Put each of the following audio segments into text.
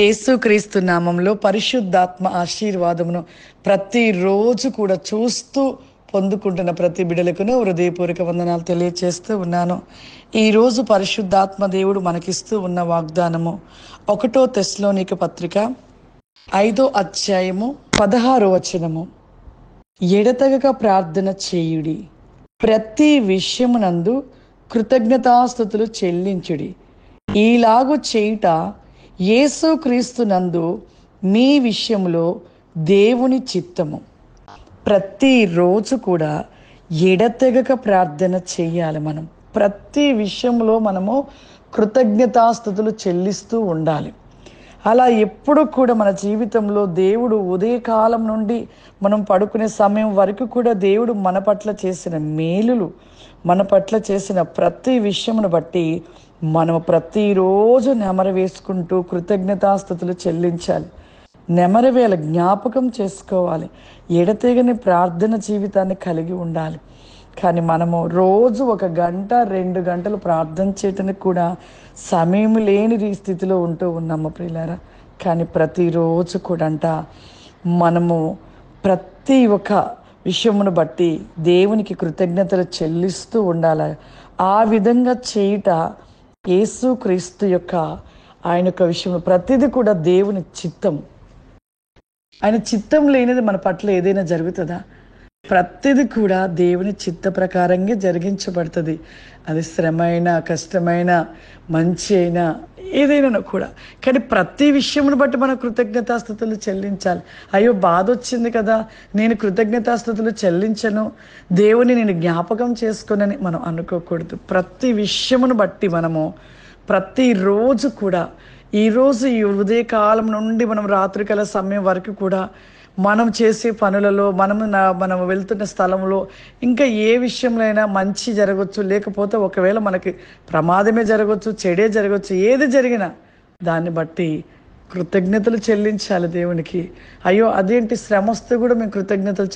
యేసుక్రీస్తు నామంలో పరిశుద్ధాత్మ ఆశీర్వాదమును ప్రతిరోజు కూడా చూస్తూ పొందుకుంటున్న ప్రతి బిడలకును హృదయపూర్వక వందనాలు తెలియచేస్తూ ఉన్నాను. ఈరోజు పరిశుద్ధాత్మ దేవుడు మనకిస్తూ ఉన్న వాగ్దానము 1 తెస్సలోనిక పత్రిక 5వ అధ్యాయము 16వ వచనము. ఎడతెగక ప్రార్థన చేయుడి, ప్రతి విషయమునందు కృతజ్ఞతాస్తుతులు చెల్లించుడి. ఈలాగు చేయుట యేసుక్రీస్తునందు మీ విషయంలో దేవుని చిత్తము. ప్రతిరోజు కూడా ఎడతెగక ప్రార్థన చెయ్యాలి. మనం ప్రతి విషయంలో మనము కృతజ్ఞతాస్తుతులు చెల్లిస్తూ ఉండాలి. అలా ఎప్పుడు కూడా మన జీవితంలో దేవుడు ఉదయకాలం నుండి మనం పడుకునే సమయం వరకు కూడా దేవుడు మన పట్ల చేసిన మేలులు, మన పట్ల చేసిన ప్రతి విషయమును బట్టి మనం ప్రతిరోజు నెమరు వేసుకుంటూ కృతజ్ఞతాస్తుతులు చెల్లించాలి. నెమరవేళ జ్ఞాపకం చేసుకోవాలి. ఎడతెగని ప్రార్థన జీవితాన్ని కలిగి ఉండాలి. కానీ మనము రోజు 1 గంట 2 గంటలు ప్రార్థన చేయటానికి కూడా సమయం లేని స్థితిలో ఉంటూ ఉన్నాము ప్రియులారా. కానీ ప్రతిరోజు కూడా మనము ప్రతి ఒక్క విషయమును బట్టి దేవునికి కృతజ్ఞతలు చెల్లిస్తూ ఉండాలి. ఆ విధంగా చేయుట యేసుక్రీస్తు యొక్క ఆయన యొక్క విషయంలో ప్రతిదీ కూడా దేవుని చిత్తం. ఆయన చిత్తం లేనిది మన పట్ల ఏదైనా జరుగుతుందా? ప్రతిదీ కూడా దేవుని చిత్త ప్రకారంగా జరిగించబడుతుంది. అది శ్రమ అయినా, కష్టమైనా, మంచి అయినా, ఏదైనా కూడా. కానీ ప్రతి విషయమును బట్టి మనం కృతజ్ఞతాస్తుతులు చెల్లించాలి. అయ్యో బాధ వచ్చింది కదా, నేను కృతజ్ఞతాస్తుతులు చెల్లించను, దేవుని నేను జ్ఞాపకం చేసుకోనని మనం అనుకోకూడదు. ప్రతి విషయమును బట్టి మనము ప్రతిరోజు కూడా, ఈరోజు ఈ ఉదయకాలం నుండి మనం రాత్రికాల సమయం వరకు కూడా మనం చేసే పనులలో, మనం వెళ్తున్న స్థలంలో ఇంకా ఏ విషయంలో అయినా మంచి జరగవచ్చు, లేకపోతే ఒకవేళ మనకి ప్రమాదమే జరగవచ్చు, చెడే జరగవచ్చు. ఏది జరిగినా దాన్ని బట్టి కృతజ్ఞతలు చెల్లించాలి దేవునికి. అయ్యో అదేంటి శ్రమ వస్తే కూడా మేము కృతజ్ఞతలు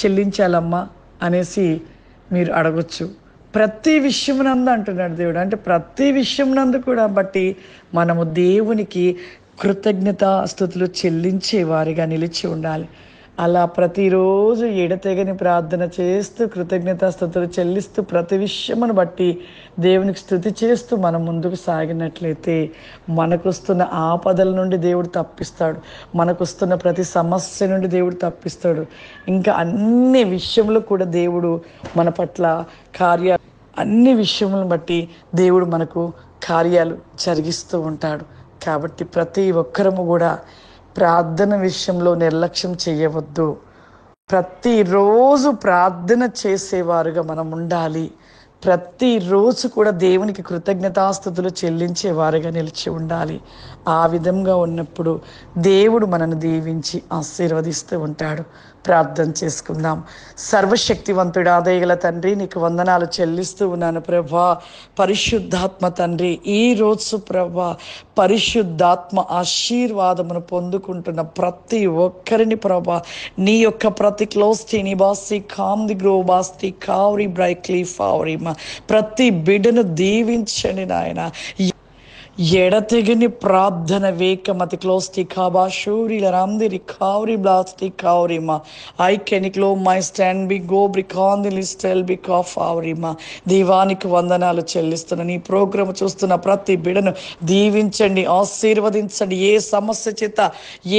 చెల్లించాలమ్మా అనేసి మీరు అడగొచ్చు. ప్రతి విషయమునందు అంటున్నాడు దేవుడు. అంటే ప్రతి విషయమునందు కూడా బట్టి మనము దేవునికి కృతజ్ఞతాస్తుతులు చెల్లించే వారిగా నిలిచి ఉండాలి. అలా ప్రతిరోజు ఎడతెగని ప్రార్థన చేస్తూ కృతజ్ఞతాస్తుతులు చెల్లిస్తూ ప్రతి విషయమును బట్టి దేవునికి స్తుతి చేస్తూ మనం ముందుకు సాగినట్లయితే మనకొస్తున్న ఆపదల నుండి దేవుడు తప్పిస్తాడు. మనకొస్తున్న ప్రతి సమస్య నుండి దేవుడు తప్పిస్తాడు. ఇంకా అన్ని విషయంలో కూడా దేవుడు మన పట్ల అన్ని విషయములను బట్టి దేవుడు మనకు కార్యాలు జరిగిస్తూ ఉంటాడు. కాబట్టి ప్రతి ఒక్కరము కూడా ప్రార్థన విషయంలో నిర్లక్ష్యం చేయవద్దు. ప్రతిరోజు ప్రార్థన చేసేవారుగా మనం ఉండాలి. ప్రతిరోజు కూడా దేవునికి కృతజ్ఞతాస్తుతులు చెల్లించేవారుగా నిలిచి ఉండాలి. ఆ విధంగా ఉన్నప్పుడు దేవుడు మనను దీవించి ఆశీర్వదిస్తూ ఉంటాడు. ప్రార్థన చేసుకుందాం. సర్వశక్తివంతుడా, దయగల తండ్రి, నీకు వందనాలు చెల్లిస్తూ ఉన్నాను ప్రభా. పరిశుద్ధాత్మ తండ్రి, ఈరోజు ప్రభా పరిశుద్ధాత్మ ఆశీర్వాదమును పొందుకుంటున్న ప్రతి ఒక్కరిని ప్రభా నీ యొక్క ప్రతి క్లోస్టీని బాస్తి కామ్ది గ్రోబాస్తి కావరి బ్రైక్లీ ఫావరిమా ప్రతి బిడ్డను దీవించండి నాయన. ఎడతెగని ప్రార్థన వేకమతి క్లోస్టి కాబా షూరి రామ్ది కావరి బ్లాస్టి కావరిమా ఐ కెనిక్లో మై స్టాండ్ బి గో బ్రికాన్ ది లిస్టెల్ బి కాఫ్ ఆవరిమా. దీవానికి వందనాలు చెల్లిస్తున్నాను. ఈ ప్రోగ్రాం చూస్తున్న ప్రతి బిడను దీవించండి, ఆశీర్వదించండి. ఏ సమస్య చేత,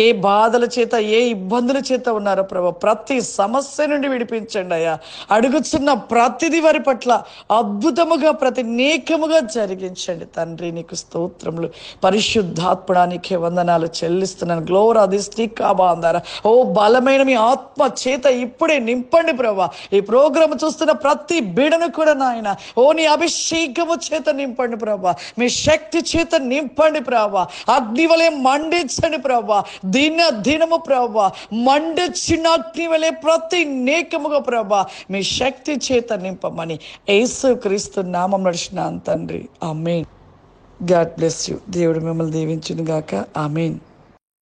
ఏ బాధల చేత, ఏ ఇబ్బందుల చేత ఉన్నారో ప్రభా ప్రతి సమస్య నుండి విడిపించండి అయ్యా. అడుగుతున్న ప్రతిది వారి పట్ల అద్భుతముగా ప్రతినేకముగా జరిగించండి తండ్రి. నీకు స్తోత్రములు. పరిశుద్ధాత్మడానికి వందనాలు చెల్లిస్తున్నాను. గ్లోరా దిస్టి కాబాందారా. ఓ బలమైన మీ ఆత్మ చేత ఇప్పుడే నింపండి ప్రభా. ఈ ప్రోగ్రాం చూస్తున్న ప్రతి బిడను కూడా నాయన ఓ నీ అభిషేకము చేత నింపండి ప్రభా. మీ శక్తి చేత నింపండి ప్రభా. అగ్ని వలె మండించండి ప్రభా. దినము ప్రభా మండించిన అగ్ని వలె ప్రతి నేకముగా ప్రభా మీ శక్తి చేత నింపమని యేసుక్రీస్తు నామమున నడిచిన తండ్రి. ఆమేన్. God bless you. దేవుడు మిమ్మల్ని దీవించును గాక. ఆమేన్.